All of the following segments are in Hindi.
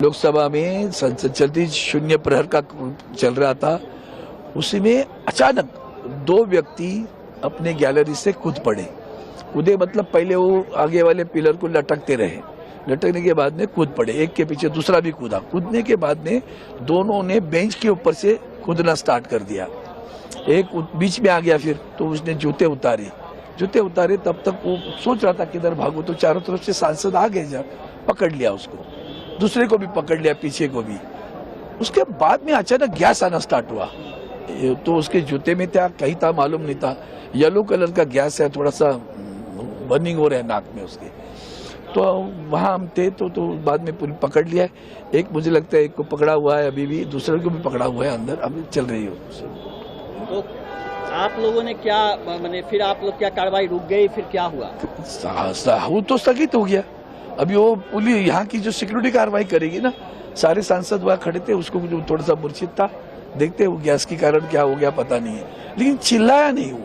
लोकसभा में संसद चलती शून्य प्रहर का चल रहा था, उसी में अचानक दो व्यक्ति अपने गैलरी से कूदे मतलब पहले वो आगे वाले पिलर को लटकते रहे, लटकने के बाद में कूद पड़े, एक के पीछे दूसरा भी कूदा। कूदने के बाद में दोनों ने बेंच के ऊपर से कूदना स्टार्ट कर दिया। एक बीच में आ गया, फिर तो उसने जूते उतारे। तब तक वो सोच रहा था किधर भागो, तो चारों तरफ से सांसद आ गए, जब पकड़ लिया उसको, दूसरे को भी पकड़ लिया, पीछे को भी। उसके बाद में अचानक गैस आना स्टार्ट हुआ, तो उसके जूते में क्या कहीं था मालूम नहीं था। येलो कलर का गैस है, थोड़ा सा बर्निंग हो रहा है नाक में उसके। तो वहां हम थे तो बाद में पुलिस पकड़ लिया। एक मुझे लगता है एक को पकड़ा हुआ है, अभी भी दूसरे को भी पकड़ा हुआ है, अंदर अभी चल रही है। तो आप लोगों ने क्या मैंने फिर आप लोग क्या कार्रवाई रुक गई, फिर क्या हुआ? वो तो स्थगित हो गया। अभी वो पुलिस यहाँ की जो सिक्योरिटी कार्रवाई करेगी ना, सारे सांसद वहाँ खड़े थे, उसको जो थोड़ा सा मूर्छित था, देखते वो गैस के कारण क्या हो गया पता नहीं है, लेकिन चिल्लाया नहीं, वो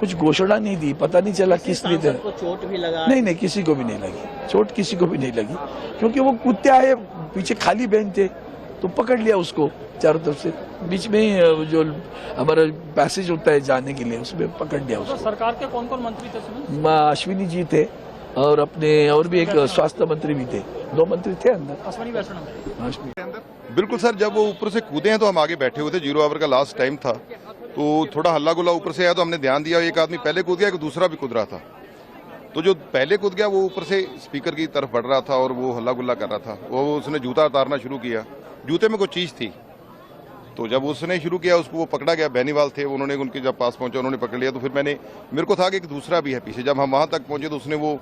कुछ घोषणा नहीं दी, पता नहीं चला किस लिए। चोट भी लगा? नहीं, किसी को भी नहीं लगी चोट, किसी को भी नहीं लगी, क्योंकि वो कूदते आए, पीछे खाली बेंच थे तो पकड़ लिया उसको चारों तरफ से। बीच में जो हमारा पैसेज होता है जाने के लिए, उसमें पकड़ लिया उसको। सरकार के कौन कौन मंत्री थे? अश्विनी जी थे और और भी एक स्वास्थ्य मंत्री भी थे, 2 मंत्री थे अंदर। बिल्कुल सर, जब वो ऊपर से कूदे हैं तो हम आगे बैठे हुए थे, 0 आवर का लास्ट टाइम था, तो थोड़ा हल्ला गुल्ला ऊपर से आया, तो हमने ध्यान दिया, एक आदमी पहले कूद गया, एक दूसरा भी कूद रहा था। तो जो पहले कूद गया वो ऊपर से स्पीकर की तरफ बढ़ रहा था और वो हल्ला गुल्ला कर रहा था। वो उसने जूता उतारना शुरू किया, जूते में कोई चीज थी, तो जब उसने शुरू किया उसको वो पकड़ा गया। बेनीवाल थे, उन्होंने उनके जब पास पहुंचा उन्होंने पकड़ लिया। तो फिर मेरे को था कि एक दूसरा भी है पीछे। जब हम वहां तक पहुंचे तो उसने वो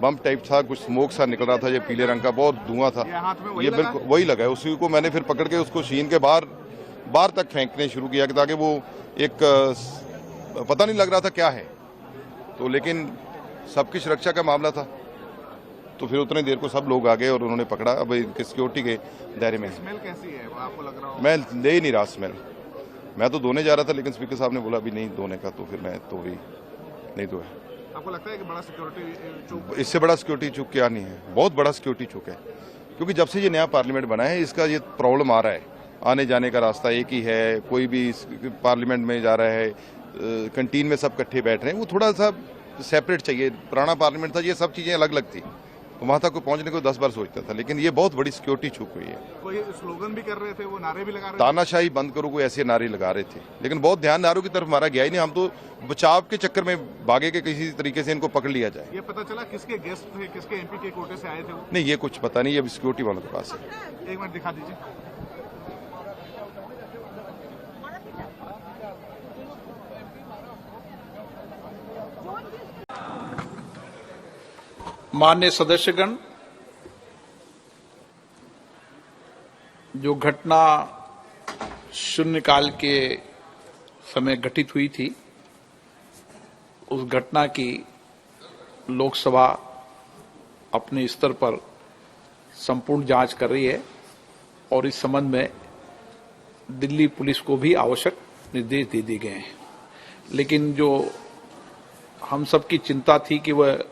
बम टाइप था, कुछ स्मोक सा निकल रहा था, ये पीले रंग का, बहुत धुआं था, ये बिल्कुल वही लगा है। उसी को मैंने फिर पकड़ के उसको शीन के बाहर तक फेंकने शुरू किया, ताकि वो एक पता नहीं लग रहा था क्या है, तो लेकिन सबकी सुरक्षा का मामला था, तो फिर उतनी देर को सब लोग आ गए और उन्होंने पकड़ा। अब सिक्योरिटी के दायरे में। स्मेल कैसी है वो आपको लग रहा है? मैं ले ही नहीं रहा स्मेल, मैं तो धोने जा रहा था, लेकिन स्पीकर साहब ने बोला अभी नहीं धोने का, तो फिर मैं तो भी नहीं धोया। आपको लगता है कि बड़ा सिक्योरिटी चूक? इससे बड़ा सिक्योरिटी चूक क्या नहीं है, बहुत बड़ा सिक्योरिटी चूक है, क्योंकि जब से ये नया पार्लियामेंट बना है इसका ये प्रॉब्लम आ रहा है। आने जाने का रास्ता एक ही है, कोई भी पार्लियामेंट में जा रहा है, कैंटीन में सब इकट्ठे बैठ रहे हैं, वो थोड़ा सा सेपरेट चाहिए। पुराना पार्लियामेंट था, ये सब चीजें अलग अलग थी, तो वहां तक को पहुंचने को 10 बार सोचता था, लेकिन ये बहुत बड़ी सिक्योरिटी चूक हुई है। कोई स्लोगन भी कर रहे थे, वो नारे भी लगा रहे थे, तानाशाही बंद करो, कोई ऐसे नारे लगा रहे थे, लेकिन बहुत ध्यान नारों की तरफ हमारा गया ही नहीं। हम तो बचाव के चक्कर में भागे के किसी तरीके से इनको पकड़ लिया जाए। ये पता चला किसके गेस्ट थे, किसके एमपी के कोटे से आए थे वो? नहीं, ये कुछ पता नहीं, ये सिक्योरिटी वालों के पास है। एक मिनट दिखा दीजिए। माननीय सदस्यगण, जो घटना शून्यकाल के समय घटित हुई थी, उस घटना की लोकसभा अपने स्तर पर संपूर्ण जांच कर रही है और इस संबंध में दिल्ली पुलिस को भी आवश्यक निर्देश दे दिए गए हैं। लेकिन जो हम सबकी चिंता थी कि वह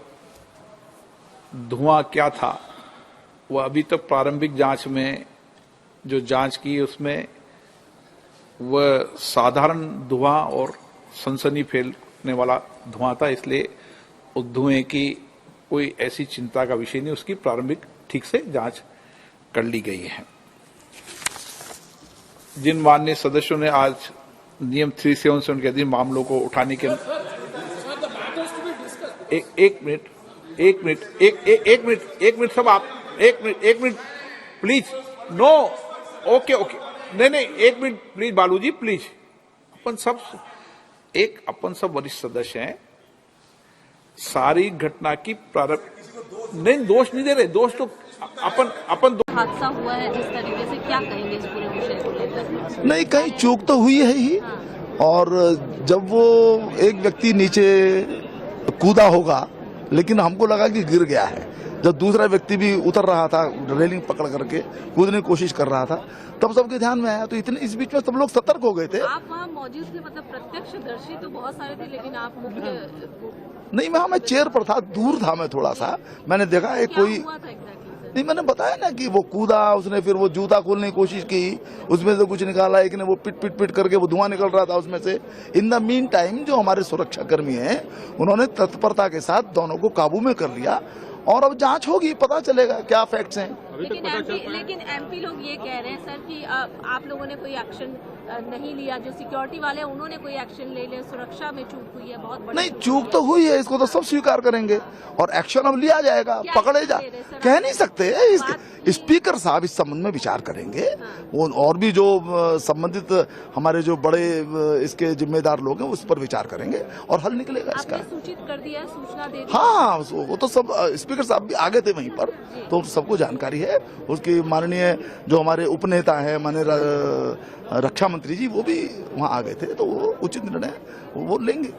धुआं क्या था, वह अभी तक प्रारंभिक जांच में जो जांच की उसमें वह साधारण धुआं और सनसनी फैलने वाला धुआं था, इसलिए उस धुएं की कोई ऐसी चिंता का विषय नहीं, उसकी प्रारंभिक ठीक से जांच कर ली गई है। जिन माननीय सदस्यों ने आज नियम 377 के अधीन मामलों को उठाने के एक मिनट सब आप एक मिनट प्लीज, नो, ओके नहीं एक मिनट प्लीज बालू जी प्लीज, अपन सब वरिष्ठ सदस्य हैं, सारी घटना की प्रारंभ नहीं, दोष नहीं दे रहे, दोष तो अपन हादसा हुआ है जिस तरीके से, क्या कहेंगे इस पूरे विषय को लेकर? नहीं, कहीं चूक तो हुई है ही। और जब वो एक व्यक्ति नीचे कूदा होगा, लेकिन हमको लगा कि गिर गया है। जब दूसरा व्यक्ति भी उतर रहा था, रेलिंग पकड़ करके कूदने की कोशिश कर रहा था, तब सबके ध्यान में आया। तो इतने इस बीच में सब लोग सतर्क हो गए थे। आप वहाँ मौजूद थे, मतलब प्रत्यक्षदर्शी तो बहुत सारे थे, लेकिन आप मुख्य नहीं, मैं चेयर पर था, दूर था मैं थोड़ा सा। मैंने देखा एक कोई हुआ था एग्जैक्टली? नहीं, मैंने बताया ना कि वो कूदा, उसने फिर वो जूता खोलने की कोशिश की, उसमें से कुछ निकाला, एक ने वो पिट करके वो धुआं निकल रहा था उसमें से। इन द मीन टाइम जो हमारे सुरक्षा कर्मी हैं, उन्होंने तत्परता के साथ दोनों को काबू में कर लिया, और अब जांच होगी, पता चलेगा क्या फैक्ट्स हैं। लेकिन एमपी लोग ये कह रहे हैं सर कि आप लोगों ने कोई एक्शन नहीं लिया, जो सिक्योरिटी वाले हैं उन्होंने कोई एक्शन ले लिया, सुरक्षा में चूक हुई है, बहुत बड़ी नहीं, चूक तो हुई है, इसको तो सब स्वीकार करेंगे और एक्शन अब लिया जाएगा, पकड़े जा, कह नहीं सकते। स्पीकर साहब इस संबंध में विचार करेंगे, वो और भी जो संबंधित हमारे जो बड़े इसके जिम्मेदार लोग हैं उस पर विचार करेंगे और हल निकलेगा इसका। सूचित कर दिया, सूचना दे दी? हाँ, वो तो सब स्पीकर साहब भी आगे थे वहीं पर, तो सबको जानकारी है। उसकी माननीय जो हमारे उपनेता हैं, माननीय रक्षा मंत्री जी, वो भी वहाँ आ गए थे, तो वो उचित निर्णय वो लेंगे।